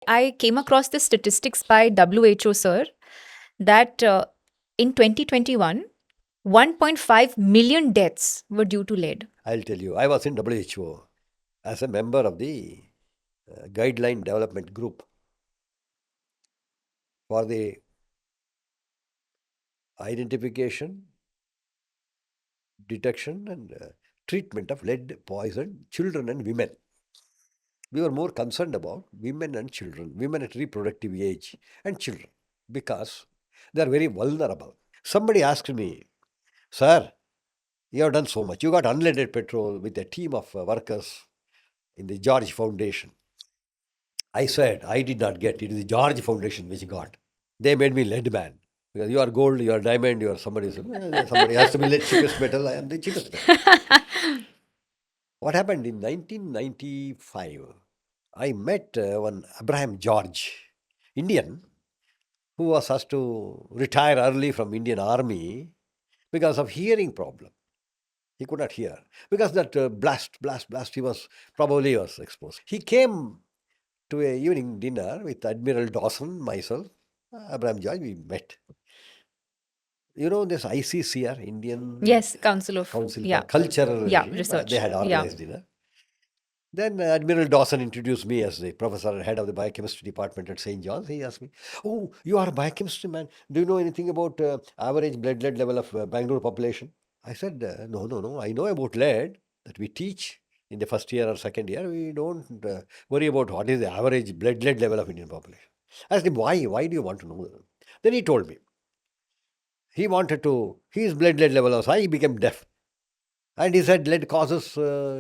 I came across the statistics by WHO, sir, that in 2021, 1.5 million deaths were due to lead. I'll tell you, I was in WHO as a member of the guideline development group for the identification, detection, and treatment of lead poisoned children and women. We were more concerned about women and children, women at reproductive age, and children, because they are very vulnerable. Somebody asked me, Sir, you have done so much. You got unleaded petrol with a team of workers in the George Foundation. I said, I did not get it. It is the George Foundation which got. They made me lead man. Because you are gold, you are diamond, you are somebody. Somebody has to be the cheapest metal. I am the cheapest metal. What happened in 1995? I met one Abraham George, Indian, who was asked to retire early from Indian Army because of hearing problem. He could not hear because that blast. He was exposed. He came to a evening dinner with Admiral Dawson, myself, Abraham George. We met. You know this ICCR, Indian Yes, Council of, Council yeah, for Culture, yeah, they research. had Yeah. organized dinner. Then Admiral Dawson introduced me as the professor and head of the biochemistry department at St. John's. He asked me, "Oh, you are a biochemistry man. Do you know anything about average blood lead level of Bangalore population?" I said, no. I know about lead that we teach in the first year or second year. We don't worry about what is the average blood lead level of Indian population. I asked him, why? Why do you want to know? Then he told me. His blood lead level was high. He became deaf. And he said lead causes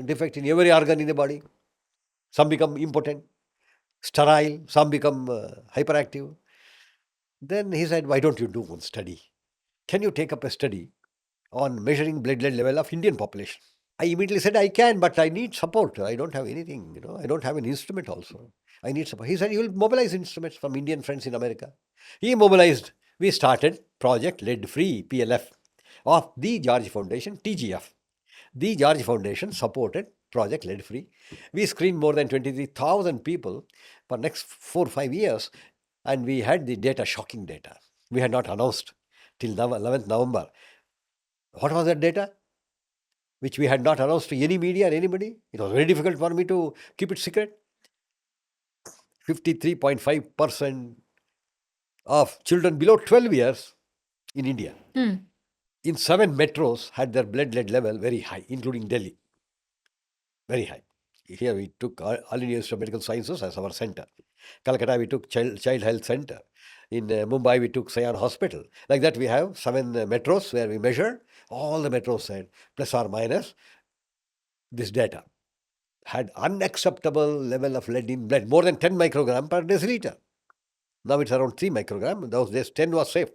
defect in every organ in the body. Some become impotent, sterile, some become hyperactive. Then he said, why don't you do one study? Can you take up a study on measuring blood lead level of Indian population? I immediately said, I can, but I need support. I don't have anything, I don't have an instrument also. I need support. He said, you will mobilize instruments from Indian friends in America. He mobilized. We started Project Lead Free, PLF, of the George Foundation, TGF. The George Foundation supported Project Lead Free. We screened more than 23,000 people for next 4 or 5 years, and we had the data, shocking data. We had not announced till 11th November. What was that data? Which we had not announced to any media or anybody. It was very difficult for me to keep it secret. 53.5% of children below 12 years in India in 7 metros had their blood lead level very high, including Delhi. Very high. Here we took All India Institute of Medical Sciences as our center. Calcutta we took Child Health Center. In Mumbai we took Sayan Hospital. Like that we have 7 metros where we measure. All the metros said plus or minus this data had unacceptable level of lead in blood, more than 10 microgram per deciliter. Now it's around 3 microgram. Those days 10 was safe.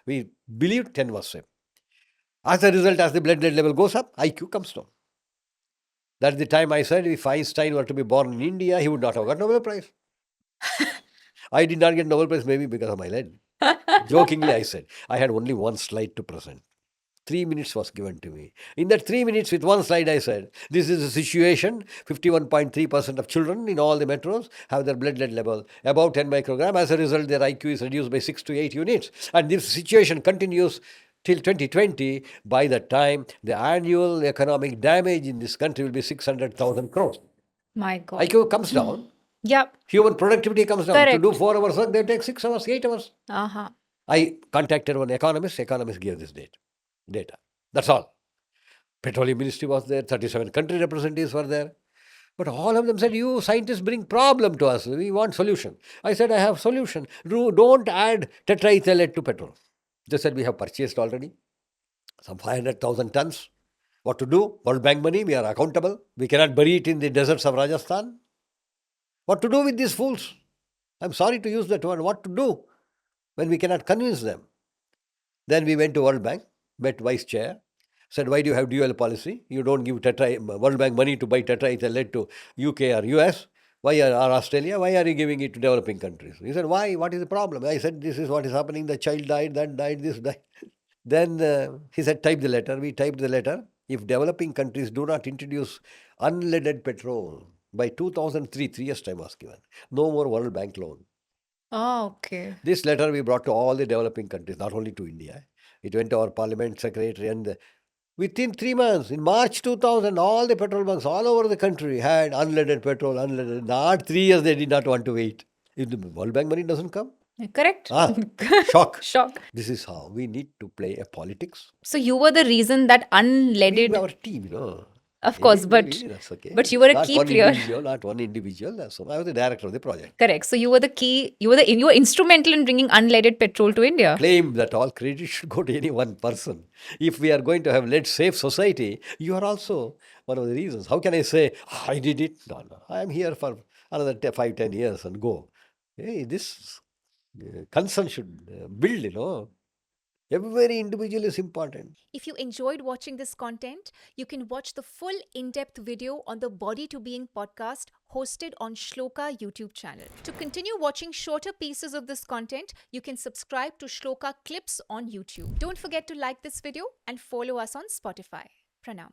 We believed 10 was safe. As a result, as the blood lead level goes up, IQ comes down. That's the time I said if Einstein were to be born in India, he would not have got Nobel Prize. I did not get Nobel Prize maybe because of my lead. Jokingly, I said, I had only one slide to present. 3 minutes was given to me. In that 3 minutes, with one slide, I said, this is the situation. 51.3% of children in all the metros have their blood lead level above 10 microgram. As a result, their IQ is reduced by 6 to 8 units. And this situation continues till 2020. By that time, the annual economic damage in this country will be 600,000 crores. My God. IQ comes down. Yep. Human productivity comes down. To Correct. do 4 hours work, they take 6 hours, 8 hours. Uh-huh. I contacted one economist. Economist gave this data. That's all. Petroleum Ministry was there. 37 country representatives were there. But all of them said, you scientists bring problem to us. We want solution. I said, I have solution. Don't add tetraethyl to petrol. They said, we have purchased already some 500,000 tons. What to do? World Bank money. We are accountable. We cannot bury it in the deserts of Rajasthan. What to do with these fools? I'm sorry to use that word. What to do when we cannot convince them? Then we went to World Bank, met vice chair, said, why do you have dual policy? You don't give World Bank money to buy tetraethyl lead to UK or US. Why or Australia? Why are you giving it to developing countries? He said, why? What is the problem? I said, this is what is happening. The child died, that died, this died. Then he said, type the letter. We typed the letter. If developing countries do not introduce unleaded petrol, By 2003, 3 years time was given. No more World Bank loan. Oh, okay. This letter we brought to all the developing countries, not only to India. It went to our parliament secretary, and within 3 months, in March 2000, all the petrol bunks all over the country had unleaded petrol, unleaded. Not 3 years, they did not want to wait. If the World Bank money doesn't come, Correct. shock. Shock. This is how we need to play a politics. So you were the reason that unleaded. Our team, Of course, Maybe that's okay. but you were a not key one player. Individual, not one individual. So I was the director of the project. Correct. So you were the key. You were instrumental in bringing unleaded petrol to India. Claim that all credit should go to any one person. If we are going to have lead-safe society, you are also one of the reasons. How can I say, I did it? No. I am here for another 5-10 years and go. Hey, this concern should build, Every individual is important. If you enjoyed watching this content, you can watch the full in-depth video on the Body to Being podcast hosted on Shloka YouTube channel. To continue watching shorter pieces of this content, you can subscribe to Shloka Clips on YouTube. Don't forget to like this video and follow us on Spotify. Pranam.